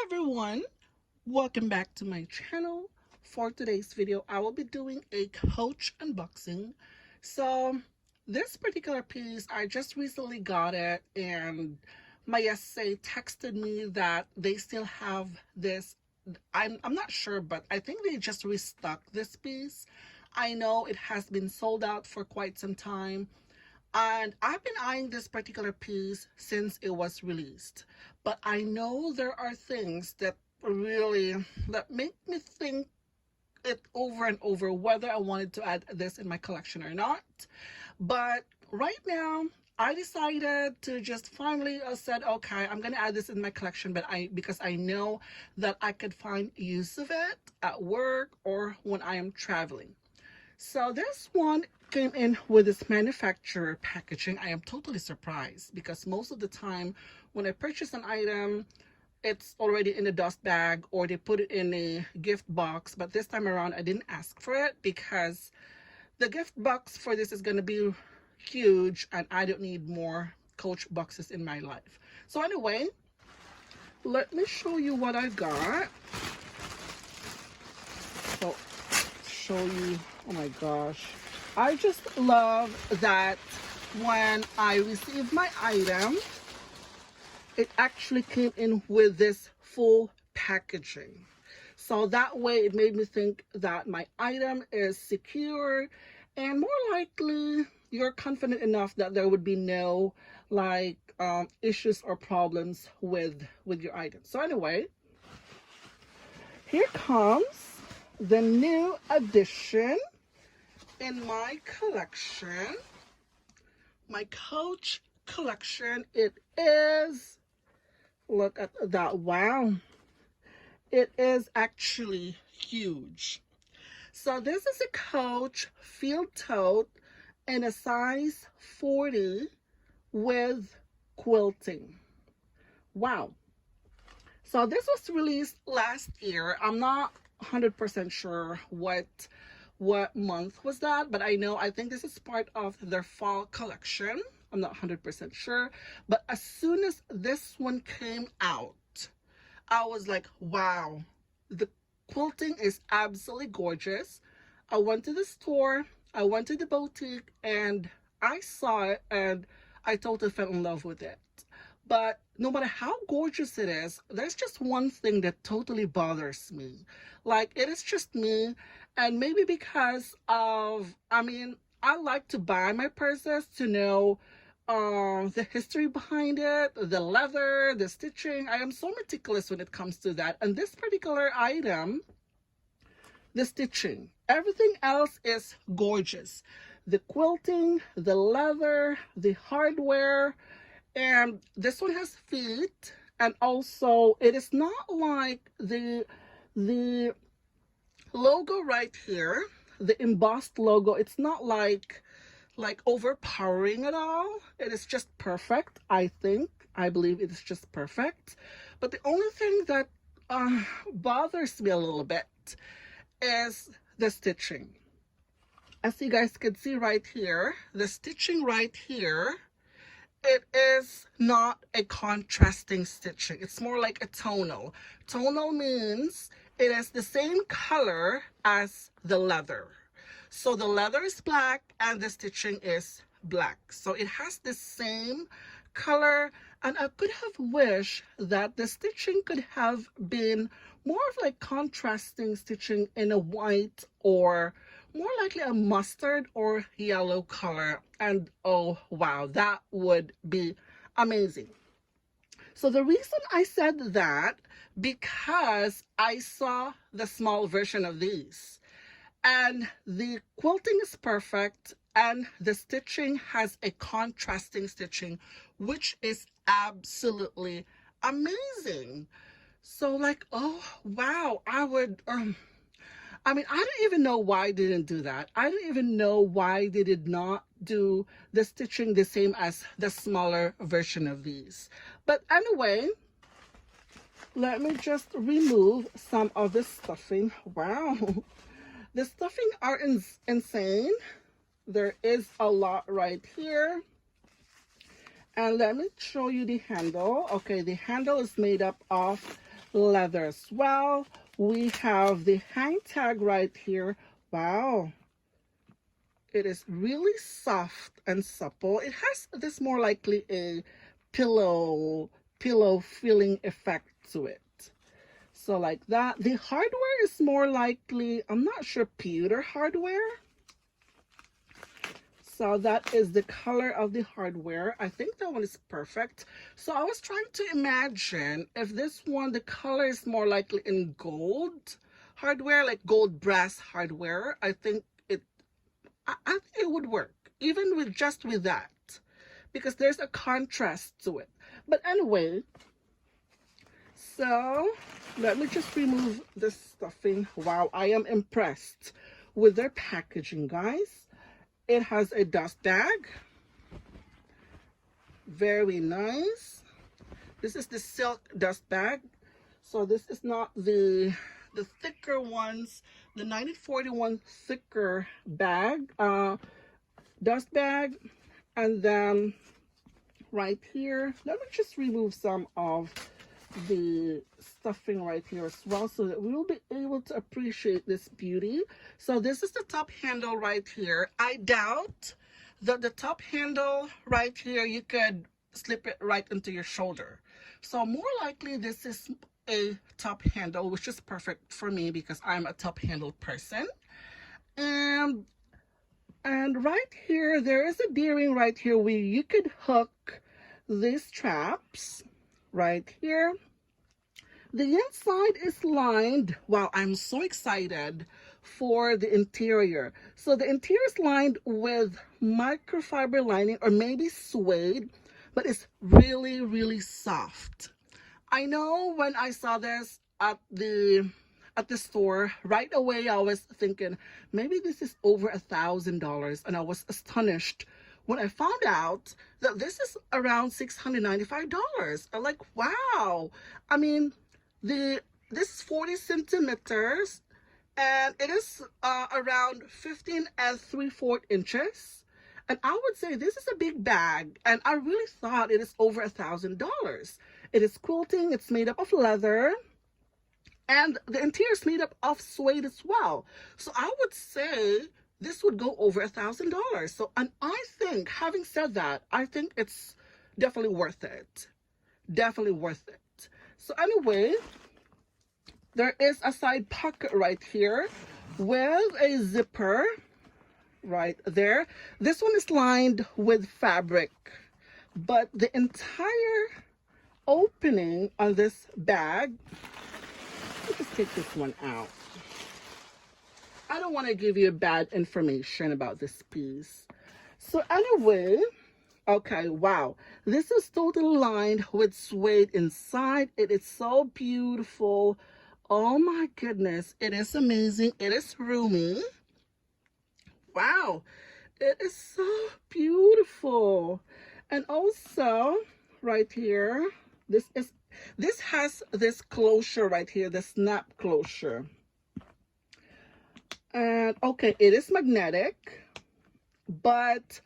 everyone, welcome back to my channel. For today's video, I will be doing a Coach unboxing. So this particular piece, I just recently got it, and my SA texted me that they still have this. I'm not sure, but I think they just restocked this piece. I know it has been sold out for quite some time, and I've been eyeing this particular piece since it was released. But I know there are things that really that make me think it over and over whether I wanted to add this in my collection or not. But right now, I decided to just finally said, okay, I'm gonna add this in my collection, but because I know that I could find use of it at work or when I am traveling. So this one came in with this manufacturer packaging. I am totally surprised because most of the time when I purchase an item, it's already in a dust bag or they put it in a gift box. But this time around, I didn't ask for it because the gift box for this is going to be huge and I don't need more Coach boxes in my life. So anyway, let me show you what I got. So show you, oh my gosh, I just love that when I received my item, it actually came in with this full packaging. So that way it made me think that my item is secure, and more likely you're confident enough that there would be no issues or problems with your item. So anyway, here comes the new addition in my collection, my Coach collection. It is, look at that, wow, it is actually huge. So this is a Coach field tote in a size 40 with quilting. Wow. So this was released last year. I'm not 100% sure what month was that, but I think this is part of their fall collection. I'm not 100% sure, but as soon as this one came out, I was like, wow, the quilting is absolutely gorgeous. I went to the store, I went to the boutique, and I saw it and I totally fell in love with it. But no matter how gorgeous it is, there's just one thing that totally bothers me. Like, it is just me, and maybe because of, I like to buy my purses to know the history behind it, the leather, the stitching. I am so meticulous when it comes to that. And this particular item, the stitching, everything else is gorgeous. The quilting, the leather, the hardware, and this one has feet, and also it is not like the logo right here, the embossed logo. It's not like overpowering at all. It is just perfect. I believe it is just perfect. But the only thing that bothers me a little bit is the stitching. As you guys can see right here, the stitching right here, it is not a contrasting stitching. It's more like a tonal. Tonal means it is the same color as the leather. So the leather is black and the stitching is black. So it has the same color, and I could have wished that the stitching could have been more of like contrasting stitching in a white or more likely a mustard or yellow color. And oh wow, that would be amazing. So the reason I said that, because I saw the small version of these, and the quilting is perfect, and the stitching has a contrasting stitching, which is absolutely amazing. So like, oh wow, I don't even know why they didn't do that. I don't even know why they did not do the stitching the same as the smaller version of these. But anyway, let me just remove some of the stuffing. Wow. The stuffing are insane. There is a lot right here. And let me show you the handle. Okay, the handle is made up of leather as well. We have the hang tag right here. Wow. It is really soft and supple. It has this more likely a pillow feeling effect to it. So like that. The hardware is more likely, I'm not sure, pewter hardware. So that is the color of the hardware. I think that one is perfect. So I was trying to imagine if this one, the color is more likely in gold hardware, like gold brass hardware. I think I think it would work, even with just with that, because there's a contrast to it. But anyway, so let me just remove this stuffing. Wow, I am impressed with their packaging, guys. It has a dust bag. Very nice. This is the silk dust bag. So this is not the thicker ones, the 1941 thicker bag, dust bag. And then right here, let me just remove some of the stuffing right here as well, so that we will be able to appreciate this beauty. So this is the top handle right here. I doubt that the top handle right here, you could slip it right into your shoulder. So more likely this is a top handle, which is perfect for me because I'm a top handle person. And right here, there is a D-ring right here where you could hook these straps right here. The inside is lined. Wow, I'm so excited for the interior. So the interior is lined with microfiber lining or maybe suede, but it's really, really soft. I know when I saw this at the store, right away I was thinking maybe this is over $1,000, and I was astonished when I found out that this is around $695. I'm like, wow. I mean, this is 40 centimeters, and it is around 15 3/4 inches. And I would say this is a big bag, and I really thought it is over $1,000. It is quilting, it's made up of leather, and the interior is made up of suede as well. So I would say this would go over $1,000. So, and I think, having said that, I think it's definitely worth it. Definitely worth it. So anyway, there is a side pocket right here with a zipper right there. This one is lined with fabric, but the entire opening on this bag, let me just take this one out. I don't want to give you bad information about this piece. So anyway, okay, wow. This is totally lined with suede inside. It is so beautiful. Oh my goodness, it is amazing. It is roomy. Wow, it is so beautiful. And also right here, this has this closure right here, the snap closure. And okay, it is magnetic, but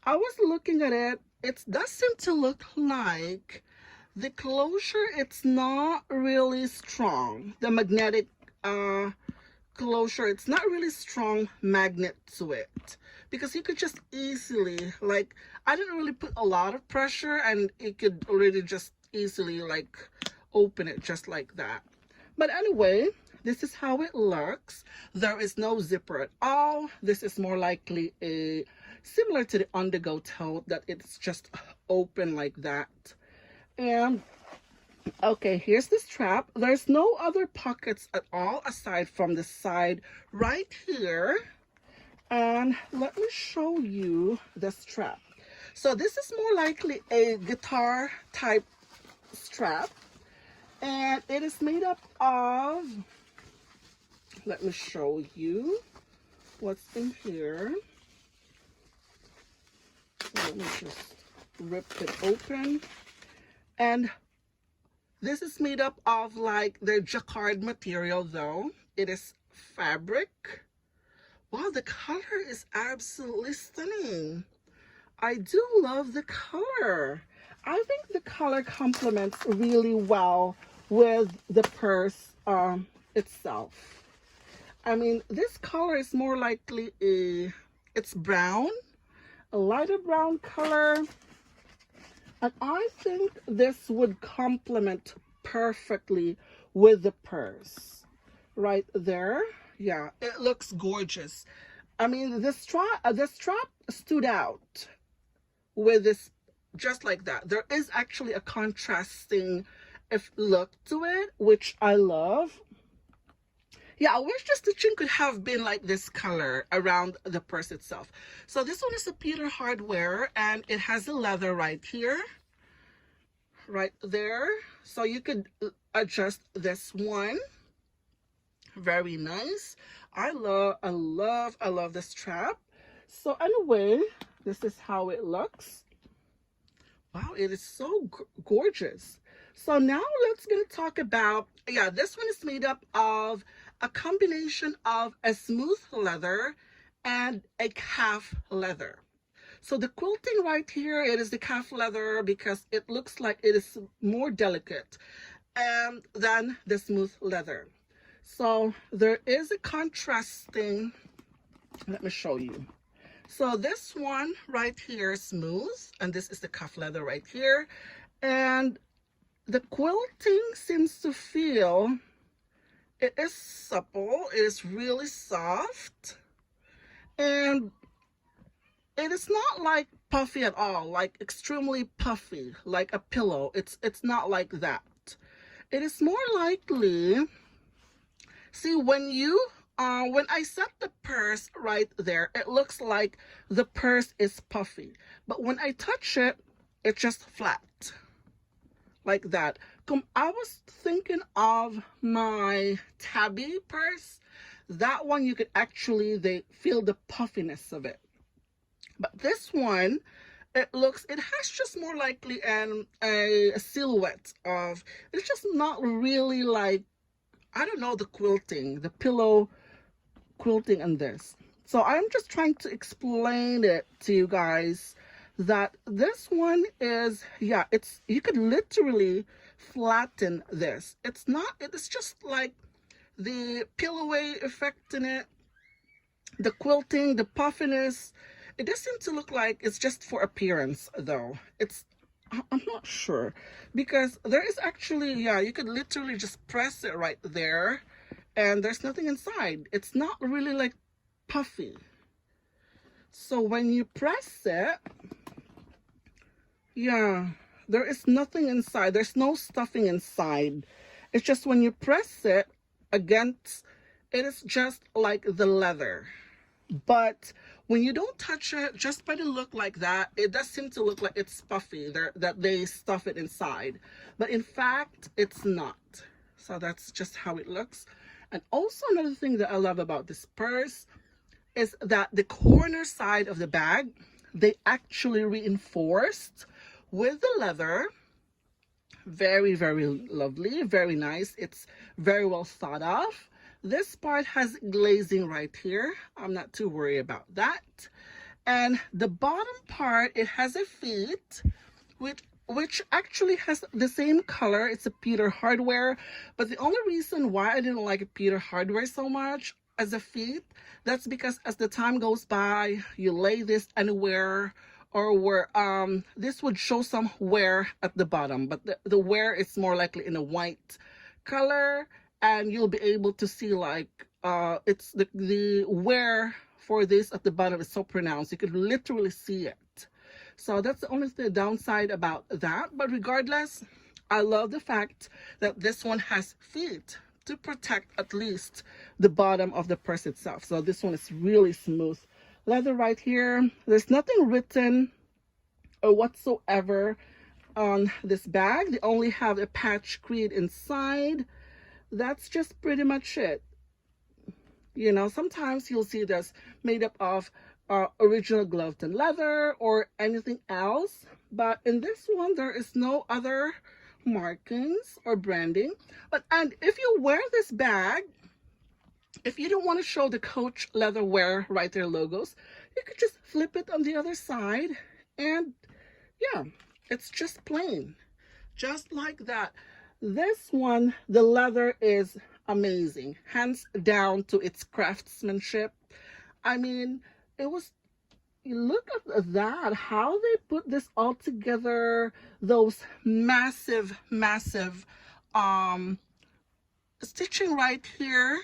I was looking at it. It does seem to look like the closure, it's not really strong. The magnetic closure, it's not really strong magnet to it, because you could just easily, like, I didn't really put a lot of pressure, and it could already just easily like open it just like that. But anyway, this is how it looks. There is no zipper at all. This is more likely a similar to the on-the-go tote, that it's just open like that. And okay, here's the strap. There's no other pockets at all aside from the side right here. And let me show you the strap. So this is more likely a guitar type strap, and it is made up of, let me show you what's in here. Let me just rip it open. And this is made up of like the jacquard material, though. It is fabric. Wow, the color is absolutely stunning. I do love the color. I think the color complements really well with the purse itself. I mean, this color is more likely it's brown, a lighter brown color. And I think this would complement perfectly with the purse right there. Yeah, it looks gorgeous. I mean, the strap stood out with this, just like that. There is actually a contrasting look to it, which I love. Yeah, I wish the stitching could have been like this color around the purse itself. So this one is a pewter hardware, and it has the leather right here, right there. So you could adjust this one. Very nice. I love this strap. So anyway, this is how it looks. Wow, it is so gorgeous. So now let's gonna talk about, yeah, this one is made up of a combination of a smooth leather and a calf leather. So the quilting right here, it is the calf leather because it looks like it is more delicate than the smooth leather. So there is a contrasting, let me show you. So this one right here is smooth, and this is the calf leather right here. And the quilting seems to feel, it is supple, it is really soft, and it is not like puffy at all, like extremely puffy, like a pillow. It's not like that. It is more likely, see, when I set the purse right there, it looks like the purse is puffy. But when I touch it, it's just flat. Like that. I was thinking of my tabby purse. That one, you could actually, feel the puffiness of it. But this one, it has just more likely a silhouette of, it's just not really like, I don't know, the quilting, the pillow quilting and this. So I'm just trying to explain it to you guys that this one is, yeah, you could literally flatten this. It's just like the pillowy effect in it, the quilting, the puffiness. It does seem to look like it's just for appearance though. I'm not sure, because there is actually, yeah, you could literally just press it right there and there's nothing inside. It's not really like puffy. So when you press it, yeah, there is nothing inside. There's no stuffing inside. It's just when you press it against, it is just like the leather. But when you don't touch it, just by the look like that, it does seem to look like it's puffy, that they stuff it inside. But in fact, it's not. So that's just how it looks. And also another thing that I love about this purse is that the corner side of the bag, they actually reinforced with the leather. Very, very lovely, very nice. It's very well thought of. This part has glazing right here. I'm not too worried about that. And the bottom part, it has a feet, which actually has the same color. It's a pewter hardware, but the only reason why I didn't like a pewter hardware so much as a feet, that's because as the time goes by, you lay this anywhere, or where this would show some wear at the bottom, but the wear is more likely in a white color, and you'll be able to see like it's the wear for this at the bottom is so pronounced. You could literally see it. So that's the only downside about that. But regardless, I love the fact that this one has feet to protect at least the bottom of the purse itself. So this one is really smooth leather right here. There's nothing written or whatsoever on this bag. They only have a patch create inside. That's just pretty much it. You know, sometimes you'll see this made up of original gloved and leather or anything else, but in this one there is no other markings or branding. And if you wear this bag, if you don't want to show the Coach leather wear right there logos, you could just flip it on the other side, and yeah, it's just plain, just like that. This one, the leather is amazing, hands down to its craftsmanship. I mean, it was, look at that, how they put this all together, those massive, massive stitching right here.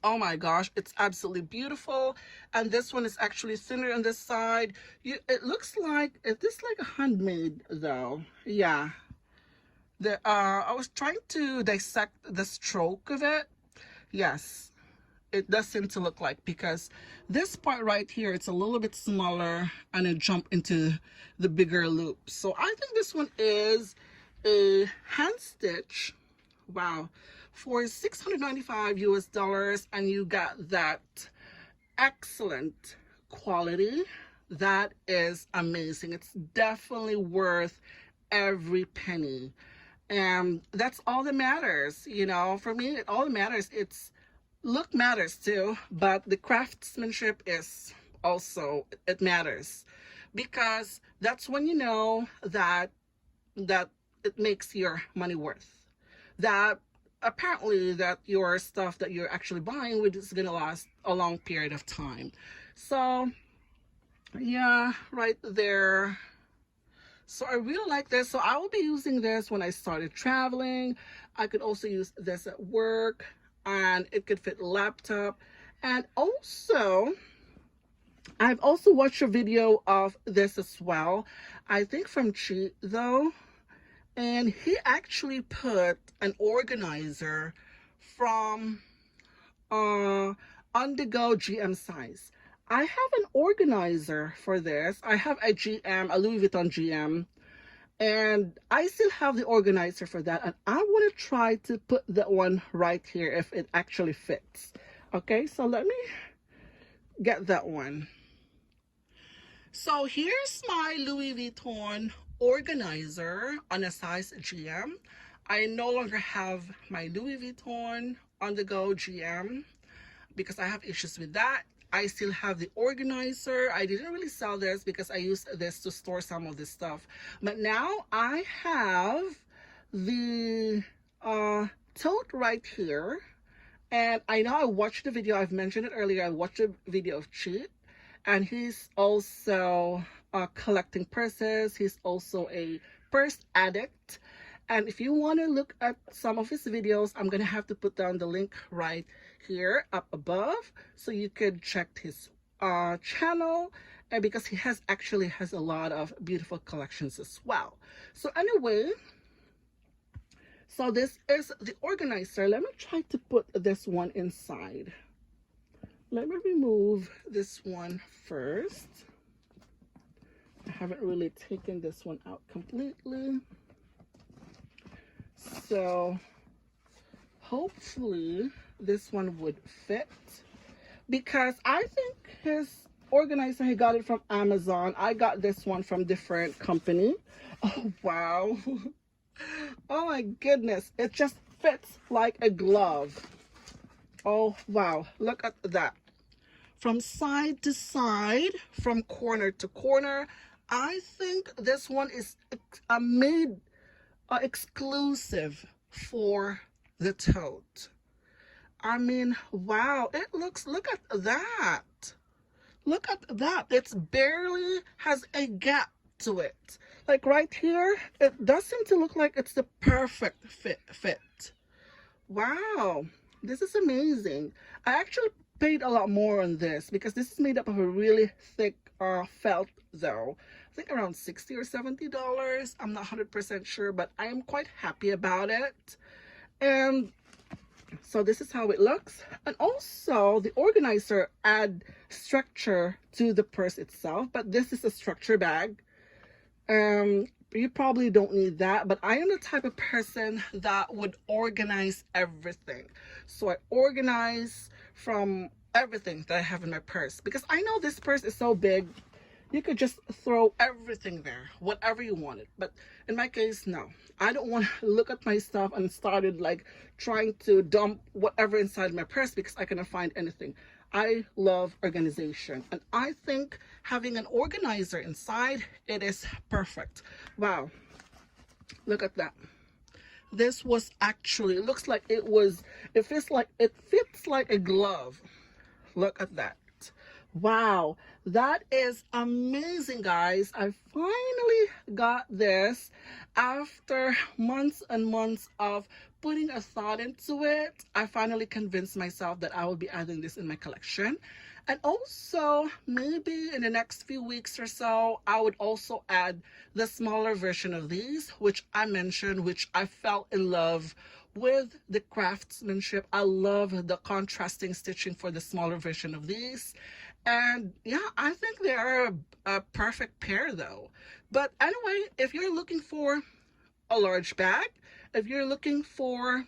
Oh my gosh, it's absolutely beautiful. And this one is actually thinner on this side. It looks like, is this like a handmade though? Yeah. I was trying to dissect the stroke of it. Yes, it does seem to look like, because this part right here, it's a little bit smaller and it jumped into the bigger loop. So I think this one is a hand stitch. Wow, for $695 US, and you got that excellent quality. That is amazing. It's definitely worth every penny. And that's all that matters, you know. For me, all that matters, it's look matters too, but the craftsmanship is also, it matters, because that's when you know that it makes your money worth, that apparently that your stuff that you're actually buying is gonna last a long period of time. So yeah, right there. So I really like this. So I will be using this when I started traveling. I could also use this at work, and it could fit laptop. And also, I've also watched a video of this as well. I think from Cheat though. And he actually put an organizer from on the go GM size. I have an organizer for this. I have a GM, a Louis Vuitton GM, and I still have the organizer for that. And I want to try to put that one right here if it actually fits. Okay, so let me get that one. So here's my Louis Vuitton organizer on a size GM. I no longer have my Louis Vuitton on the go GM because I have issues with that. I still have the organizer. I didn't really sell this because I used this to store some of this stuff. But now I have the tote right here. And I know I watched the video, I've mentioned it earlier, I watched a video of Cheat. And he's also collecting purses. He's also a purse addict. And if you want to look at some of his videos, I'm going to have to put down the link right here up above, so you could check his channel, and because he actually has a lot of beautiful collections as well. So anyway, so this is the organizer. Let me try to put this one inside. Let me remove this one first. I haven't really taken this one out completely. So hopefully this one would fit, because I think his organizer, he got it from Amazon. I got this one from different company. Oh, wow. Oh my goodness. It just fits like a glove. Oh, wow. Look at that. From side to side, from corner to corner. I think this one is made exclusive for the tote. I mean, wow, it looks, look at that. Look at that. It's barely has a gap to it. Like right here, it does seem to look like it's the perfect fit. Wow, this is amazing. I actually paid a lot more on this because this is made up of a really thick felt though. I think around $60 or $70. I'm not 100% sure, but I am quite happy about it. And so this is how it looks. And also the organizer add structure to the purse itself, but this is a structure bag. You probably don't need that, but I am the type of person that would organize everything. So I organize from everything that I have in my purse, because I know this purse is so big, you could just throw everything there, whatever you wanted. But in my case, no. I don't want to look at my stuff and started like trying to dump whatever inside my purse because I cannot find anything. I love organization, and I think having an organizer inside, it is perfect. Wow, look at that. this was actually, it looks like it fits like a glove. Look at that. Wow, that is amazing, guys. I finally got this after months and months of putting a thought into it. I finally convinced myself that I will be adding this in my collection. And also, maybe in the next few weeks or so, I would also add the smaller version of these, which I mentioned, which I fell in love with the craftsmanship. I love the contrasting stitching for the smaller version of these. And yeah, I think they are a perfect pair though. But anyway, if you're looking for a large bag, if you're looking for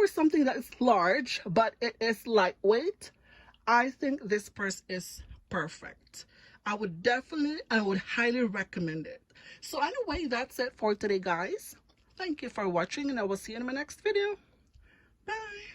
something that is large but it is lightweight, I think this purse is perfect. I would highly recommend it. So anyway, that's it for today, guys. Thank you for watching, and I will see you in my next video. Bye.